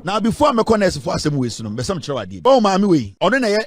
Now before me call nurse for asem we sunu, be some chrawadi. Oh maami we. Ono na ye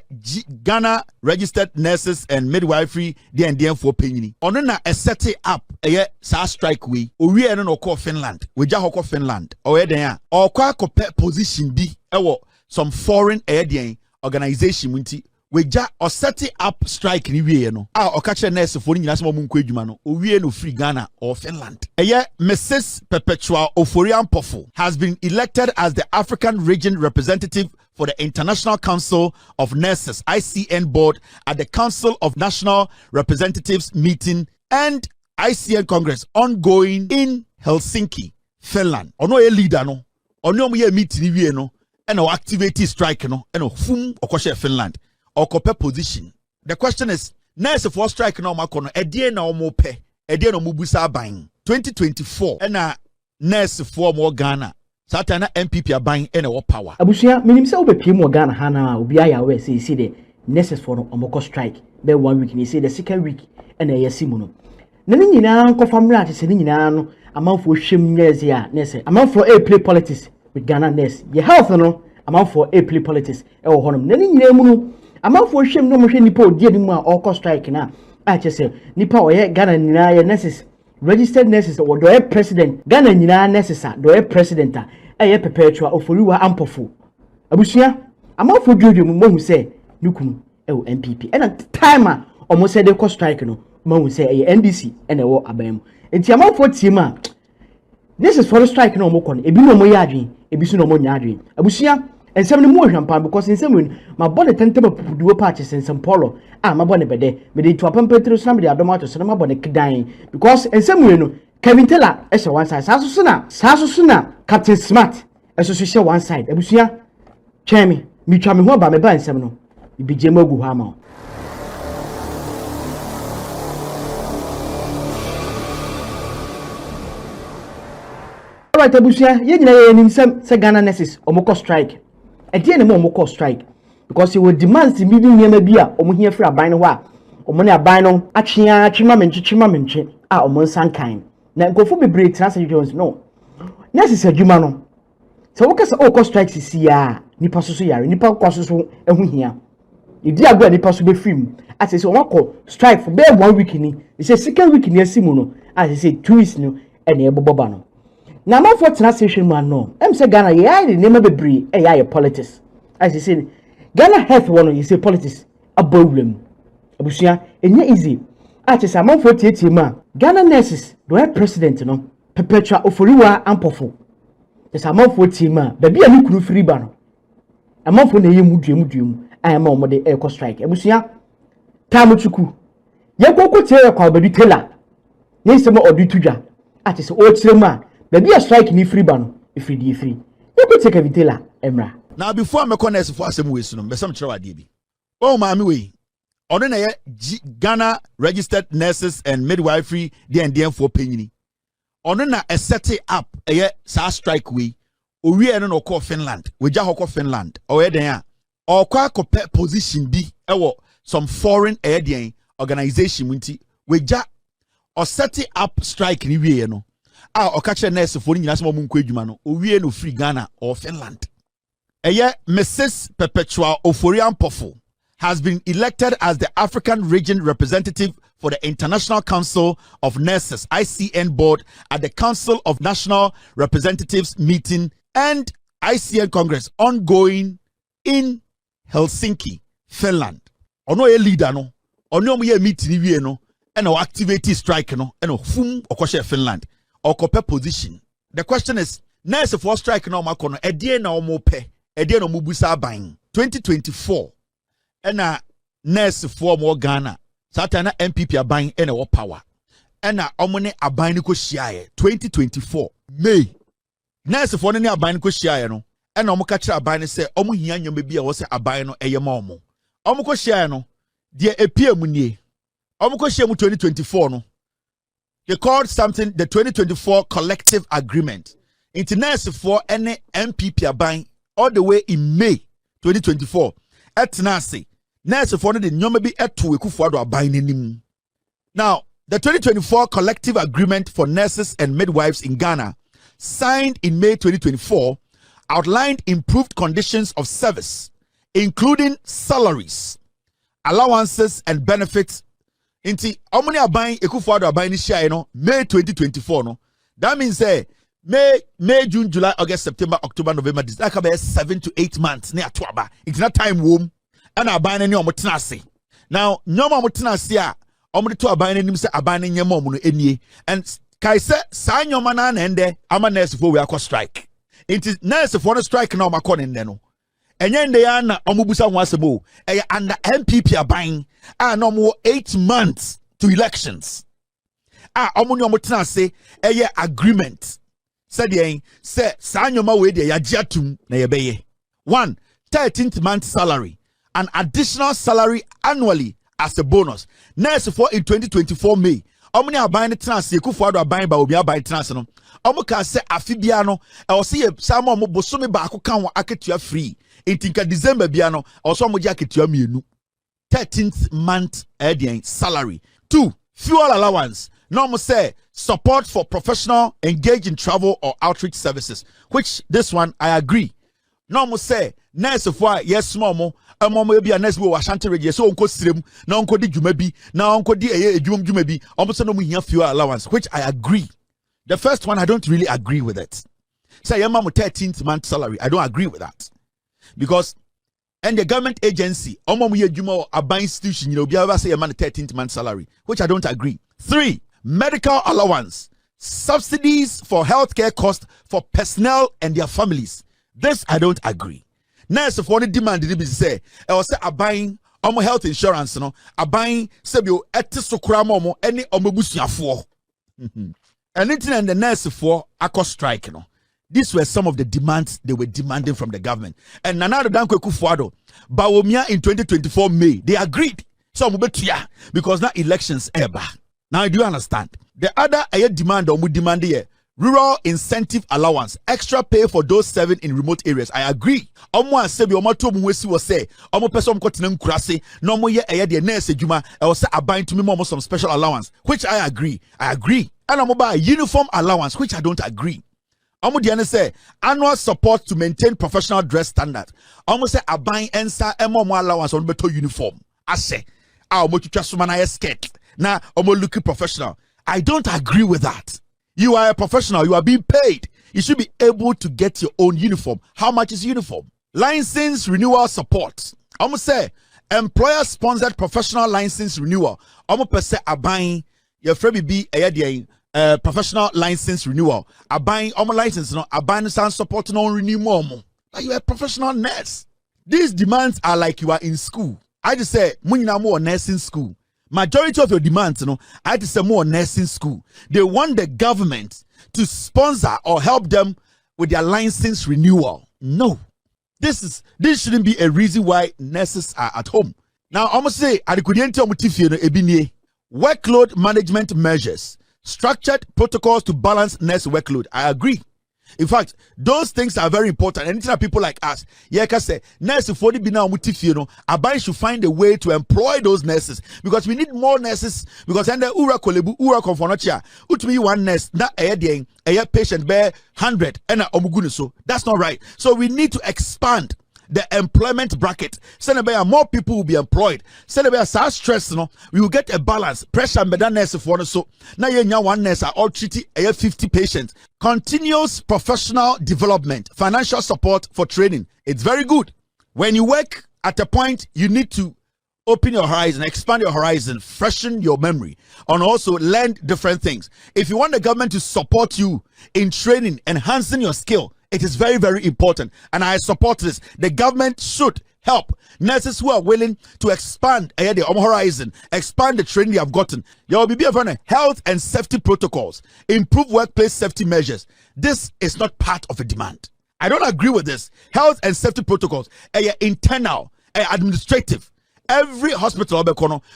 Ghana registered nurses and midwifery dey for penyini. Ono na set it up eye sa strike we. Owie no call Finland. We ja hokọ Finland. Oye den a. Okwa akọ position bi ewo some foreign eye organization munti. We ja or set it up strike ni wie no. Okache nurse for ni nyina so mo nkọ adwuma no. Owie no free Ghana or Finland. Eye Mrs. Perpetual Oforian Pofu has been elected as the African Region Representative for the International Council of Nurses ICN board at the Council of National Representatives meeting and ICN Congress ongoing in Helsinki, Finland. Ono a leader no. Ono mo ye meeting wie no. And activate strike no. And fum okoshe Finland. Or position. The question is, nurse for strike no makono edie na omo pe edie no mubusa ban 2024 and nurse for more Ghana satana MPP aban and a power abusia minim se obepie mo Ghana hana obi aya we say the nurses for omoko strike be 1 week ni say the second week and yesimu no na ni nyina nko famra ate se ni nyina no amanfo hwem nurse a nurse amanfo play politics with Ghana nurse ye health no amanfo play politics e wo honom na ni nyina mu no amanfo hwem no mo hwe nipa odi animu a okọ strike na a chese nipa oye Ghana nyina ye nurses registered nurses or do president Ghana nyina nurses do president ye perpetual oforiwa ampofo abusia amanfo dwodwo mu mo hu se nukunu e wo MPP and time a omo se de ko strike no mo hu se ye NDC and e wo abam enti amanfo tie ma this is for the strike no mo kono ebi no mo ya adwen ebi so no mo nya adwen abusia ensem ne mu ohwampa because ensem ma bone tentema pupuduo patch sensem polo ma bone bede me de to apampetro so na me de adomato so na ma bone kidan because ensem no Kevin Taylor ese one side saso suna Captain Smart eso so she one side abusia chemi mi twa me ho ba me ba ensem no ibije magu ho ama right abusia ye nyina ye nimsem se Ghana nurses omoko strike edie ne mo call strike because he will demand the meeting nyema bi a omo hia free aban no ho a omo ne aban no atwema menche a omo sankan na nkofo bebre transa Jones no nurses adwuma no so wo kasa o call strike sisi a nipa so yare nipa kwaso so ehu hia idi agwa nipa so be film as say omo call strike for be 1 week ni e say second week ni asimu no as say 2 weeks no ene eboboba no na man for translation man no em say Ghana ye ai name bebre e ya politics as you say Ghana health one you say politics abawlem abusia enye easy a say man for tietie ma Ghana nurses do president no perpetual oforiwa ampofo the man for tie ma ba bia ni kunu free ba no man for na ye muduemu ayama omo de eco strike abusia tamuchuku ye kokotie kwa badu tela ni se mo odu tudwa a say o tirema baby a strike ni free ban free you could take a vitela emra now before me call nurse for asem we sunu be some chrawadi bi oh maami we ono na ye Ghana registered nurses and midwifery dey for penyini ono na set it up eye sa strike we owie no call Finland we ja hokọ Finland oye den a okwa akọ position bi ewo some foreign organization munti we ja or set it up strike ni wie no okache nurse for ni nyina so mo nkọ adwuma no owie no free Ghana or Finland. Eye Mrs. Perpetual Oforian Pofu has been elected as the African Region Representative for the International Council of Nurses ICN board at the Council of National Representatives meeting and ICN Congress ongoing in Helsinki, Finland. Ono a leader no ono mo ye meeting wie no and activate strike no and fum okoshe Finland. Or position. The question is, nurse for strike no makono edie na omo pe edie no mubusa ban 2024 and nurse for more Ghana satana MPP aban and a power and omone aban ni ko hia 2024 May nurse for ne aban ko hia no and omo ka kira aban say omo hia nyoma bi a wo say aban no eye ma omo ko hia no de epie mu nie omo ko hia mu 2024 no. They called something the 2024 collective agreement. International for any MPP buying all the way in May 2024. Etnasi. Nurse for the nyoma bi etu ekufuado buying. Now, the 2024 collective agreement for nurses and midwives in Ghana, signed in May 2024, outlined improved conditions of service, including salaries, allowances, and benefits. Inti omuni aban ekufuado aban ni share no May 2024 no. That means say May, June, July, August, September, October, November, December. That can be 7 to 8 months. Near tuaba. It's not time womb. And I buy any omotinasi. Now, no more motinasi ya. Omri to aban any say aban any momu any. And kaise sign your man and there. I'm a nurse before we are strike. It is nurse for the strike now. My con in there no. And then they are na omubusa wasabo. And the MPP are buying. No more 8 months to elections. Omuni omotinasi. Agreement. Said ye say sanyoma we de yajiatum na yebeye. 1 13th month salary, an additional salary annually as a bonus. Next for in 2024 May. Omni aban trans yekufuado aban ba obi aban trans no. Omo ka say afibia no e o say samo mo bosome ba akoka ho aketua free. Intinka December bia no o so mo ji aketua mienu. 13th month salary. 2 fuel allowance. Normal say support for professional engaged in travel or outreach services, which this one I agree. Normal say nurse for yes momo be a nurse wo Ashanti region so onko srem na onko di dwuma bi na onko di dwuma bi almost no mu hia fuel allowance, which I agree. The first one I don't really agree with it. Say your mom 13th month salary, I don't agree with that. Because and the government agency omo mu ye dwuma a buying institution, you know, be able say your man 13th month salary, which I don't agree. 3 medical allowance, subsidies for healthcare costs for personnel and their families. This I don't agree. Nurse for the demand did say, I was say a buying health insurance, no, a buying sebio etisokramo any omobusia for. Anything and the nurse for a strike, you know. These were some of the demands they were demanding from the government. And Nanado Danko Kufuado, Bawumia in 2024 May, they agreed. So because now elections ever. Now, do you understand? The other demand or demand here, rural incentive allowance, extra pay for those serving in remote areas. I agree. Omo asebi omo to mu wesi was say omo person ko tena nkurase no mo ye the nurse adwuma e was say aban to me more some special allowance, which I agree. I agree. And omo buy uniform allowance, which I don't agree. Omo diane say annual support to maintain professional dress standards. Omo say aban ensa emo allowance on beto uniform. I say omo twitwa soma na skirt. Now, omo looking professional. I don't agree with that. You are a professional. You are being paid. You should be able to get your own uniform. How much is uniform? License renewal support. I'm going to say employer-sponsored professional license renewal. I'm going to say buying your friend be a professional license renewal. Buying license. No, buying some support no renew more. Like you are a professional nurse. These demands are like you are in school. I just say, munina more nursing school. Majority of your demands, you know, I had to say more nursing school. They want the government to sponsor or help them with their license renewal. No, this shouldn't be a reason why nurses are at home. Now, I'm gonna say, workload management measures, structured protocols to balance nurse workload. I agree. In fact, those things are very important. And it's people like us, yeah, can say nurses for the bina mutifino. Abai should find a way to employ those nurses because we need more nurses. Because and the ura kolebu ura konfonocha utumi one nurse na a patient bear 100 and a so that's not right. So we need to expand the employment bracket. Senebaya more people will be employed. Senebaya sa stress no, we will get a balance. Pressure and better nurse for so now you one nurse are all treating 50 patients. Continuous professional development, financial support for training. It's very good. When you work at a point, you need to open your horizon, expand your horizon, freshen your memory, and also learn different things. If you want the government to support you in training, enhancing your skill, it is very, very important. And I support this. The government should help nurses who are willing to expand their horizon, expand the training they have gotten. There will be health and safety protocols, improve workplace safety measures. This is not part of a demand. I don't agree with this. Health and safety protocols, internal, administrative. Every hospital,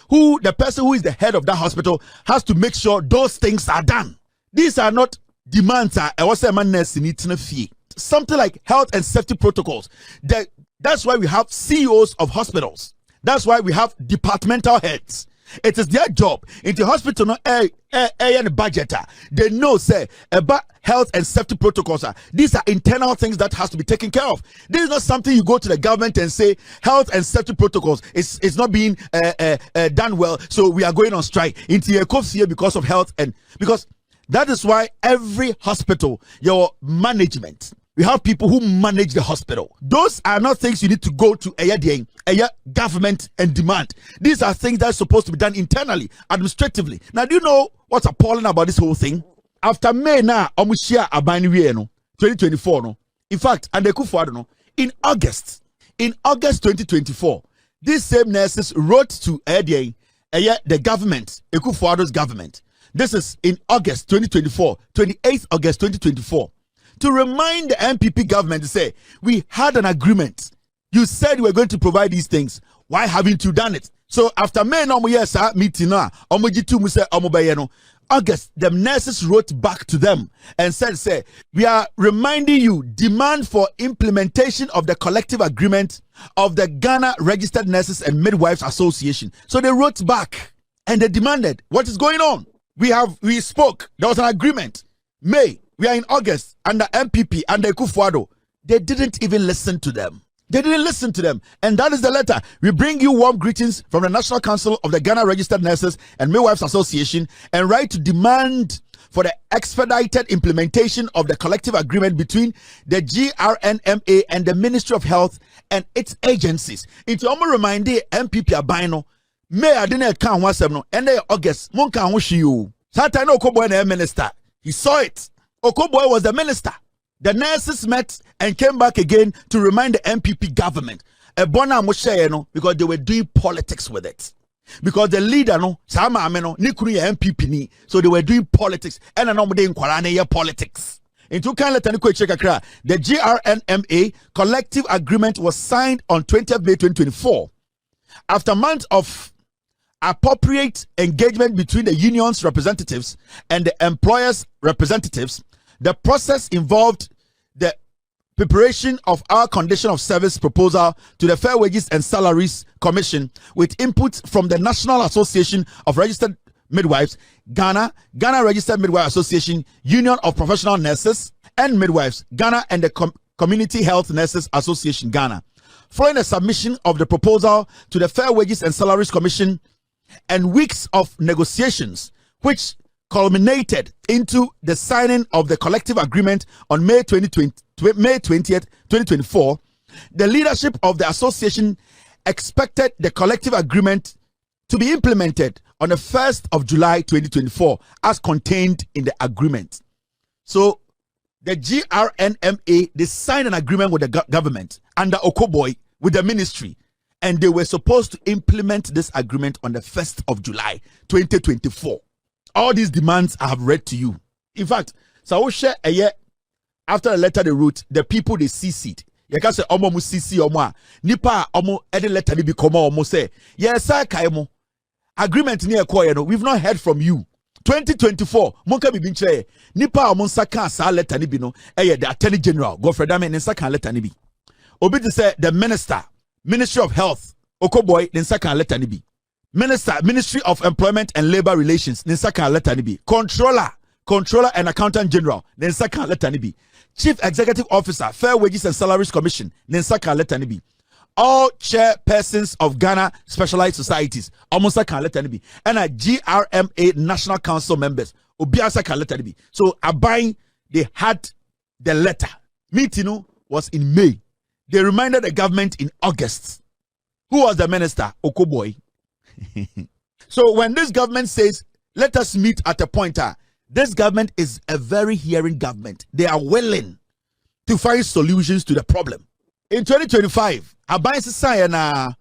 who the person who is the head of that hospital has to make sure those things are done. These are not demands. Something like health and safety protocols. That's why we have CEOs of hospitals. That's why we have departmental heads. It is their job. In the hospital, no, and budget. They know, say, about health and safety protocols. These are internal things that has to be taken care of. This is not something you go to the government and say health and safety protocols is not being done well, so we are going on strike. Into your here because of health and because that is why every hospital, your management. We have people who manage the hospital. Those are not things you need to go to a government and demand. These are things that are supposed to be done internally, administratively. Now, do you know what's appalling about this whole thing? After May now, Omushia Abani no 2024 no. In fact, and no, in August 2024, these same nurses wrote to the government, Ekufuado's government. This is in August 2024, 28th August 2024. To remind the MPP government to say, we had an agreement. You said you were going to provide these things. Why haven't you done it? So after May no yes meeting now, August, the nurses wrote back to them and said, say, we are reminding you, demand for implementation of the collective agreement of the Ghana Registered Nurses and Midwives Association. So they wrote back and they demanded, what is going on? We spoke. There was an agreement. May. We are in August under MPP, under Ekufuado. They didn't even listen to them. They didn't listen to them. And that is the letter. We bring you warm greetings from the National Council of the Ghana Registered Nurses and Midwives Association and write to demand for the expedited implementation of the collective agreement between the GRNMA and the Ministry of Health and its agencies. Into Omo remind the MPP abino. May I didn't count one seven and August. Monka wish you. Satan Okobo and minister. He saw it. Okoboy was the minister. The nurses met and came back again to remind the MPP government. Because they were doing politics with it. Because the leader, Sama Ameno, Nikuri MPP ni. So they were doing politics. And another in Kwarane politics. In two kind of the GRNMA collective agreement was signed on 20th May 2024. After months of appropriate engagement between the union's representatives and the employers' representatives, the process involved the preparation of our condition of service proposal to the Fair Wages and Salaries Commission with input from the National Association of Registered Midwives, Ghana Registered Midwives Association, Union of Professional Nurses and Midwives, Ghana, and the Community Health Nurses Association, Ghana. Following the submission of the proposal to the Fair Wages and Salaries Commission and weeks of negotiations, which culminated into the signing of the collective agreement on May 20th, 2024, the leadership of the association expected the collective agreement to be implemented on the 1st of July 2024 as contained in the agreement. So the GRNMA, they signed an agreement with the government under Okoboy with the ministry, and they were supposed to implement this agreement on the 1st of July 2024. All these demands I have read to you. In fact, so share a year after the letter they wrote, the people they CC'd. You can say omo mu CC omo nipa omo edi letter ni bi komo omo say yes sir kaimo agreement ni ekwo no, we've not heard from you. 2024 monka bi nche nipa omo nsaka sa letter ni bi no the Attorney General Godfrey Dame nsaka letter ni bi. Obi to say the Ministry of Health Okoboy nsaka letter ni bi. Ministry of Employment and Labor Relations, Ninsaka Letanibi. Controller and Accountant General, Ninsaka Letanibi. Chief Executive Officer, Fair Wages and Salaries Commission, Ninsaka Letanibi. All chairpersons of Ghana Specialized Societies, Omosaka Letanibi. And a GRMA National Council members, Obiasaka Letanibi. So, Abai, they had the letter. Meeting was in May. They reminded the government in August. Who was the minister? Okoboy. So when this government says, let us meet at a point, this government is a very hearing government. They are willing to find solutions to the problem. In 2025, Abai Sisayana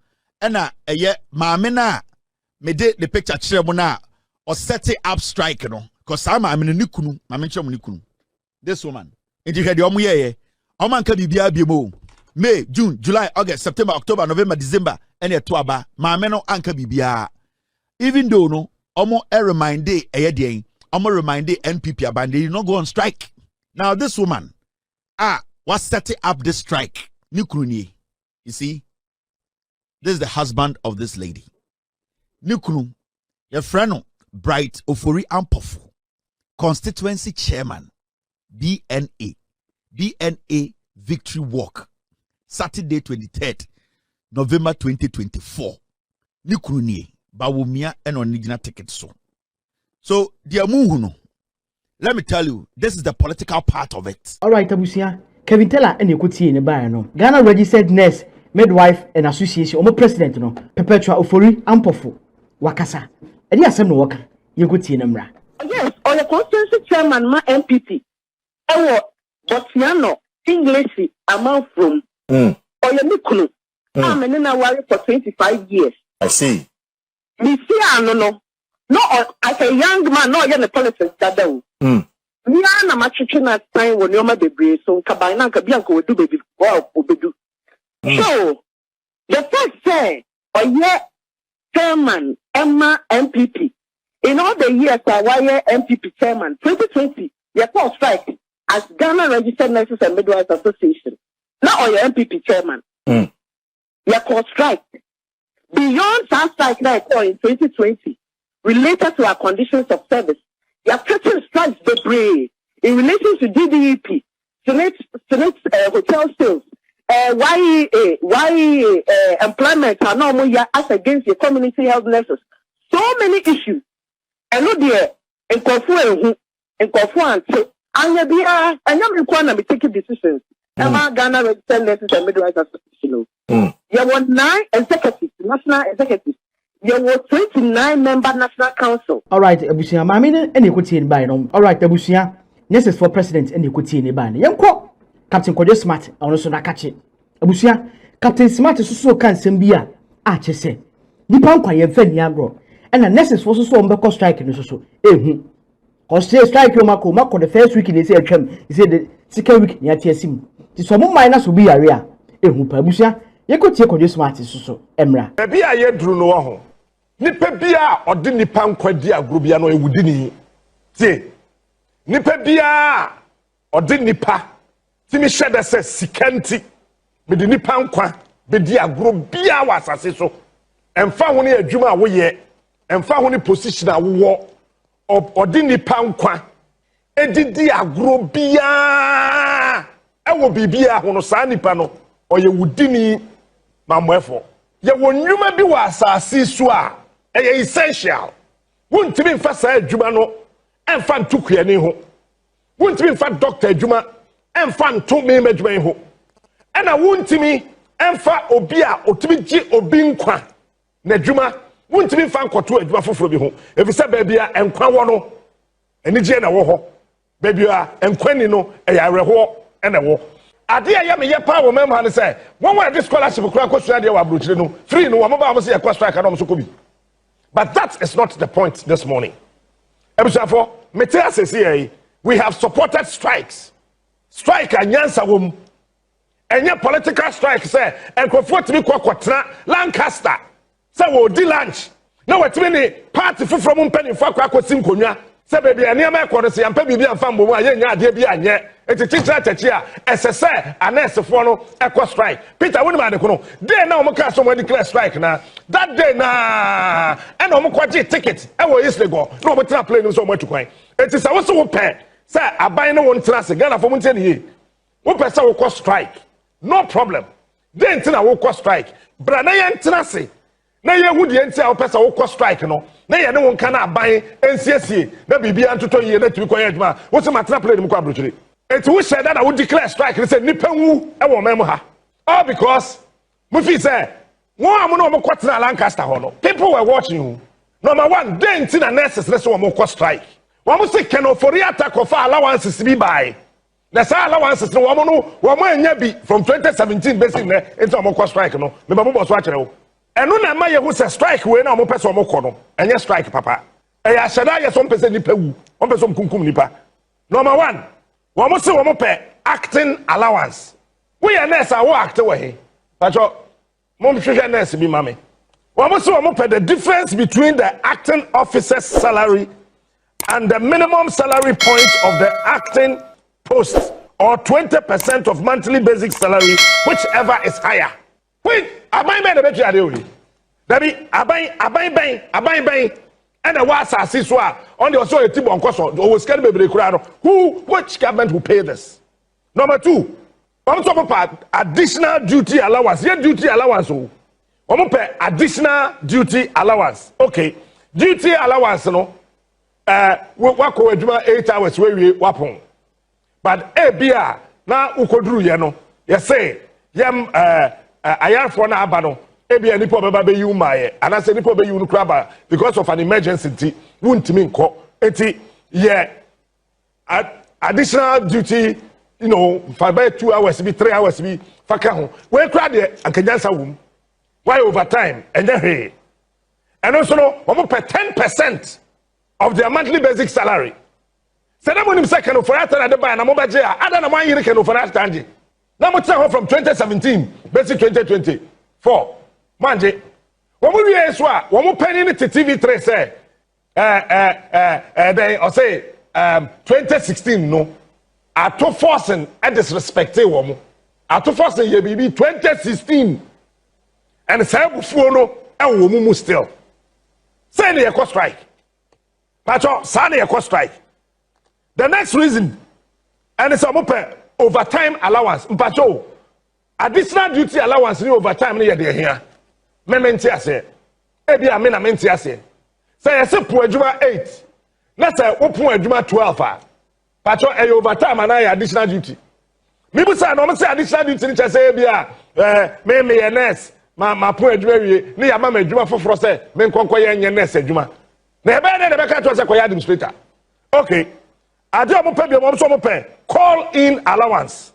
Mamena made the picture Chiremona or set it up strike, because I'm in a Nikunu. This woman. And you had the Omuye, Oman Kadibia Bimo. May, June, July, August, September, October, November, December, and a tuaba, Mameno Anka Bibia. Even though no, Omo remind day Omo remind day NPP abandon, they did not go on strike. Now this woman, was setting up this strike. Nukruni. You see, this is the husband of this lady. Nukunu, Your friend Bright Ofori Ampofu, constituency chairman, DNA Victory Walk, Saturday 23rd, November 2024. Nikruni, Bawumia, and Onigina ticket so, dear Muhuno, let me tell you, this is the political part of it. All right, Abusia. Kevin Teller and you could see in the bar, no. Ghana Registered Nurse, Midwife, and Association, or President, no. Perpetua Ofori Ampofu, Wakasa. And yes, I'm no worker. You could see in Emra. Yes, or the constituency chairman, my MPP. But Yano, English, amount from. Or your Nikunu. I'm in a worry for 25 years. I see. Me see, no. No, as a young man, no, you're the politics that do. Me and my chicken at time when you're my baby, so Kabina Kabianko will do baby. Well, do. So, the first say, or yet, chairman, Emma MPP. In all the years, I was MPP chairman, 2020, you call strike as Ghana Registered Nurses and Midwives Association. Now, your MPP chairman. You call strike. Beyond that strike that I call in 2020, related to our conditions of service, you are taking strikes debris in relation to DDEP, Senate hotel sales, YEA, employment, and no as against the community health nurses. So many issues. And no dear, and Kofu and say, and you're required to taking decisions. Ghana Registered Nurses and Midwives Association. There were 9 executives, national executives. There were 29 member National Council. All right, Abusia, I mean, any could see in by no. All right, Abusia, nurses for president, and you could see in by. Young Captain Kojo Smart, I also not catch it. Abusia, Captain Smart is so can Sembia. Archie say, Nippon Quay and Fenny and the nurses for so on strike in the so. Cause strike your Mako the first week in the same, he said the second week near TSM. The some minus will be area. Abusia, you could take Kojo Smart is so. Emra. Maybe I yet drew no. Nipa bia odi nipa nkwadi agrobia no ewudini tie nipa bia odi nipa timi hwede se sikanti me di nipa nkwa be di agrobia wasase so emfa ho ne adwuma a wo ye emfa ho ne position a wo odi nipa nkwa edidi agrobia ewo bibia ho no sa nipa no oye wudini mamwefo ye wonwuma bi wasase so a essential. Won't be fast Jumano and fan took your ho. Won't be fat doctor Juma and fan took me medway ho. And I won't me and fat obia or to be G or being qua. Nejuma won't be fan kwa to a Juma for me home. If it's a baby and quawano and the Jena woho. Baby and quenino a reho and a war. Adia yam ye power member and say, one way this scholarship for Cracosradia or Bruchino, free no one about a question I can also be. But that is not the point this morning. We have supported strikes. Strike and Yansawum. And your political strike say, and Kofort me Quaquatra, Lancaster. So we'll do lunch. No, it's many party from Penny for Quaco Simconia. Say, baby, and near my quarters, and Pebby and Fambo, and yet, it's a teacher here, as I say, and as a follow, equal strike. Peter, what about the Kono? They now make someone declare strike now. That day, nah, and no more tickets. I will yesterday go. No, but not playing so much to coin. It is also pay. Say, I buy no one trust Ghana for Monte here. What person will cost strike? No problem. Then I will cost strike. But I ain't trusty. Now you would enter our person will cost strike, no. Now no one cannot buy NCSC. That be beyond 2 years that we quiet. What's the matter playing the it was said that I would declare strike and say Nipengu, I won't remember her. All because Mufi said, Lancaster. People were watching you. Number one, then in a nurses, let's one more strike. One must say, can for the attack of allowances to be by. That's our allowances, no one from 2017 basically into a more strike. No, the Babu was watching. And no Maya who says strike when I'm a person more corner, and yes, strike, Papa. I said, I have some person Nipu, one person Kunkum Nipa. Number one. One must say one more pay acting allowance. We are nurse, I will act away. But your mom should nurse be mammy. One must say one more pay the difference between the acting officer's salary and the minimum salary points of the acting post, or 20% of monthly basic salary, whichever is higher. Wait, I buy a better idea. Debbie, I buy. and a was asiswa on the also a tip on cost or scared baby crowd. Which government will pay this? Number 2, on top of additional duty allowance. Yeah, duty allowance. On pay additional duty allowance. Okay, duty allowance no. Work over 8 hours where we wapon. But bia na ukodru ye no. You say yam ayarfo na abano. Ebia nipo beba be you my and I say nipo be you no kraba because of an emergency wuntimi nko enti yeah additional duty you know for about 2 hours be 3 hours be faka ho we kra de ankanyansa wum why overtime and then and also no we pay 10% of their monthly basic salary say na monim second for after the buy na mo baje ada na man yire can for that time na mo tell from 2017 basic 2024 manje womu wie so a womu pani ni TV3 say they or say 2016 no ato forcing and disrespecting womu ato forcing ye bibi 2016 and say bufuo no e womu mu still say na ye strike pacho say na ye strike. The next reason and it's open overtime allowance pacho additional duty allowance ni overtime ni ye de here mementi ase ebi ame na menti ase say ese po adwuma 8 na say opo adwuma 12 a pacho e overtime na ya additional duty me bu say no me say additional duty ni say ebi a me ye nurse ma po adwuma wie ni ya ma adwuma foforo say me nkonko ye nye nurse adwuma na ebe na be ka to say ko ya administrator okay ade omo pe bi omo so omo pe call in allowance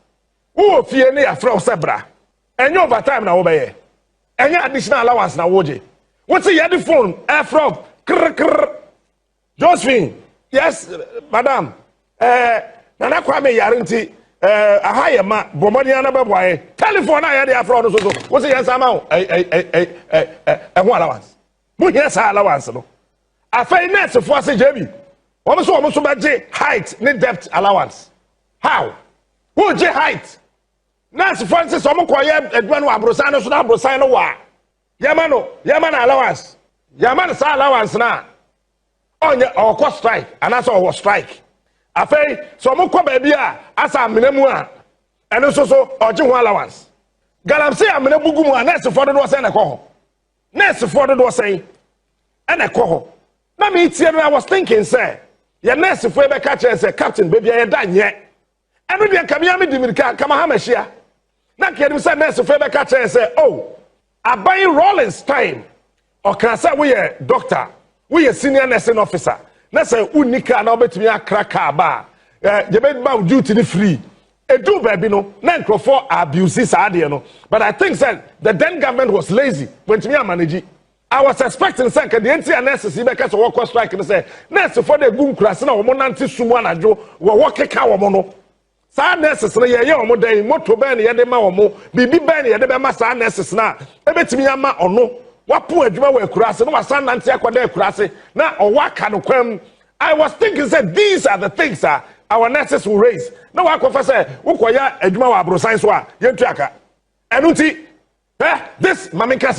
wo fie ni ya fra sebra enye overtime na wo be ye any additional allowance na woje. What's the other phone? Air from Josephine. Yes, madam. Nana kwame yarinti. Ahaya ma bomoni anaba boy. Telephone na ya from so. What's the answer now? Allowance. Mu yes allowance no. Afei net for say JB. Omo so baje height ni depth allowance. How? Who je height? Nurse Francis omokoye edwa no abrosan no so na abrosan no wa yama na allowance yama sa allowance na onye okọ strike anasa owo strike afei so omokọ ba bia asa amenemu a eno so oje ho allowance galamse amene bugu mu a nurse for do say na kọ ho nurse for do say na kọ ho na me tie no I was thinking say ya nurse for be catch say captain baby ya da nye eno de kamia me dimirika kama ha machia na kiadim say nurse for be catch say oh abai Rollins time or can say we a doctor we a senior nursing officer na say unika na obetumi akraka ba je be ba duty ni free edu baby no na nkrofo abuse saade no but I think that the then government was lazy when to me manage. I was expecting say the entire nurses be ka so work strike and say nurse for the boom class na omo nante sumu anajo wo work ka wo no sa nurses na ye omo dan moto ben ye de ma omo bibi ben ye de be ma sa nurses na ebetimi ama ono wapo adwuma wa akurase no wasan nante akoda akurase na owaka no kwam. I was thinking said these are the things our nurses will raise na wakofa say ukoya adwuma wa abrosan so a yentu aka enuti this Mamika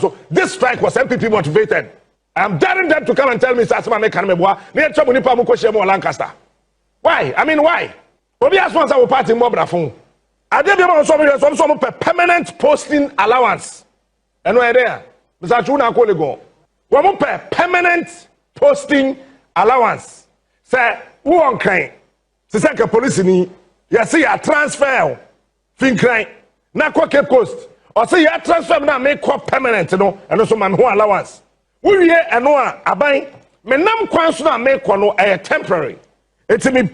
so this strike was MPP motivated. I'm daring them to come and tell me Sasma Kanmebwa, near Chamunipa Mukoshemo Lancaster. Why? I mean, why? Obi as once our party mobra phone. I did some permanent posting allowance. And where there? Mr. Chuna Kolego. One permanent posting allowance. Say, who on crime? C'est que police ni, ya see a transfer. Fin crime. Na kwa Cape Coast. Or say you transfer na make up permanent no and also man who allowance. We here and no abai me nam kwan so na make no a temporary. It's me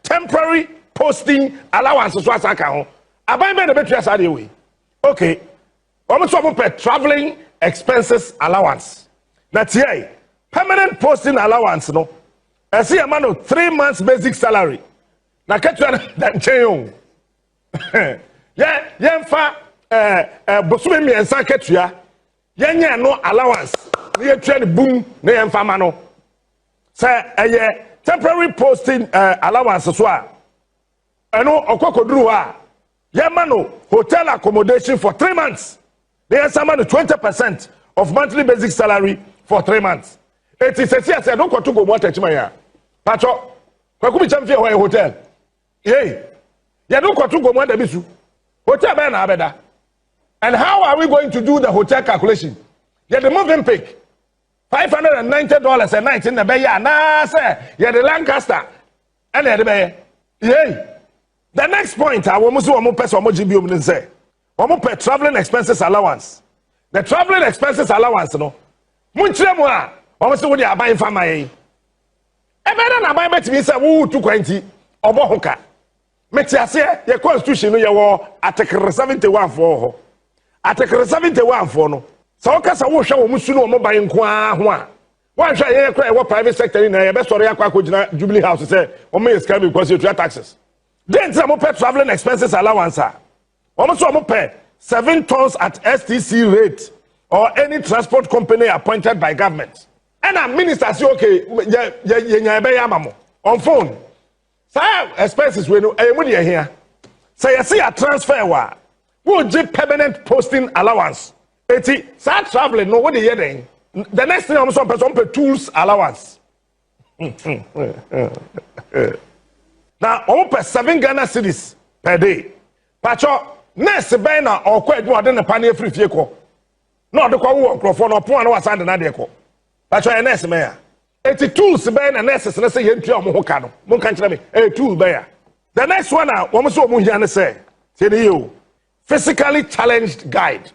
temporary posting allowance so asaka ho. Abai me na betu asade we. Okay. Almost so per traveling expenses allowance. That's here. Permanent posting allowance no. I see a man of 3 months basic salary. Na ketu na change. Yeah, yemfa bosume mi ensa ketua yenye no allowance na ye twa ne boom na ye mfama no say temporary posting allowance so a eno okokoduru a ye ma no hotel accommodation for 3 months na ye sama no 20% of monthly basic salary for 3 months It is a say don't go to go more techmaya. Pacho, Kwaku Champion hotel. Yay. You don't go to go more the bisu. Hotel Ben Abeda. And how are we going to do the hotel calculation? You the moving pick. $590 a night in the bay. Nah, sir. You the Lancaster. And the bay. Yay. The next point, I want to person say. Pay traveling expenses allowance. The traveling expenses allowance, no. Munchemwa. Almost what you are buying for my. A better than buy me say woo 220 or bohoka. Metiase, your constitution, your war, Article 71 for. Article 71 for no. So, Cassa will show Musuno mobile kwa. One try what private sector in a best story Jubilee House to say, or may it's coming because you pay taxes. Then some pay traveling expenses allowance. Almost pay 7 tons at STC rate or any transport company appointed by government. And a minister say, okay, on phone. So expenses we know here. So you see a transfer wa. Who give permanent posting allowance. Eti start traveling no what you then. The next thing I'm some person pay tools allowance. Now on pay 7 Ghana cedis per day. Pacho nurse be na or kwa adwuma de ne pa na free fie ko. No de kwa wo nkrofo no pon na wasande na de ko. Pacho e nurse me ya. Eti tools be na nurses na say yentua mo ho ka no. Mo kan kire me tool be ya. The next one na wo so mo hia ne say. Say you physically challenged guide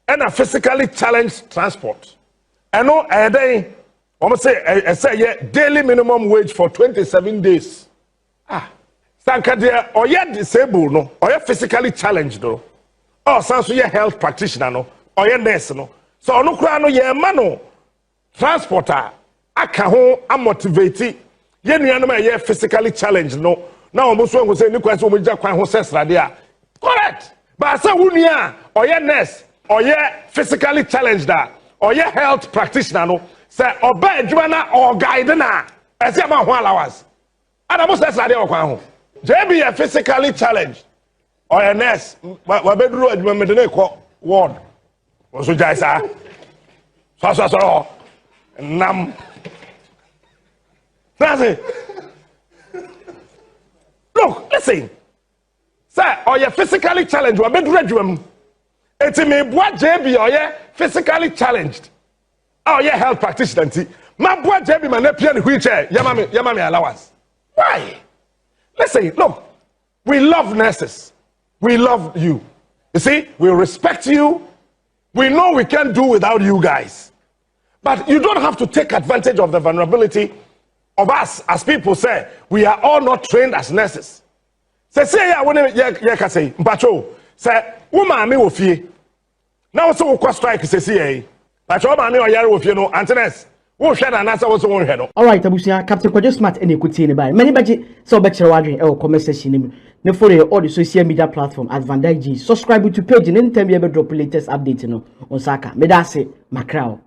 and a physically challenged transport. And no a day wo say daily minimum wage for 27 days. Sanka there or yet disabled no or yet physically challenged no or sans so health practitioner no or yet nurse no so no kra no ye ma no transporter aka ho amotivate ye nuanom ye physically challenged no na o so ngo say ni kwan so mo gya kwan ho sesrade a correct but say wunia or yet nurse or yet physically challenged or yet health practitioner no say oba adwuma na or guide na ese ma ho allowance ada mo sesrade o kwan ho JB are physically challenged or a nurse. Wabedru adwuma ko ward. Oso jaisa. So. Nam. Look, listen. Sir, or you physically challenged. Wabedru adwuma. Eti me boa JB or you physically challenged. Oh, you health practitioner. Ma boa JB man na pia ni wheelchair. Yama allowance. Why? Listen, look, we love nurses. We love you. You see, we respect you. We know we can't do without you guys. But you don't have to take advantage of the vulnerability of us. As people say, we are all not trained as nurses. Say, yeah, when you can say, Mpacho, say, woman, me with you. Now, so we strike, say, Mpacho, man, or yellow with you, no, Antones. All right, Abusia, Captain Kwajo Smart and Ekuti by many budget so better waging or comment section. No follow all the social media platform at VANDYKE. Subscribe to page and anytime you ever drop latest update on Saka. Medase Macrao.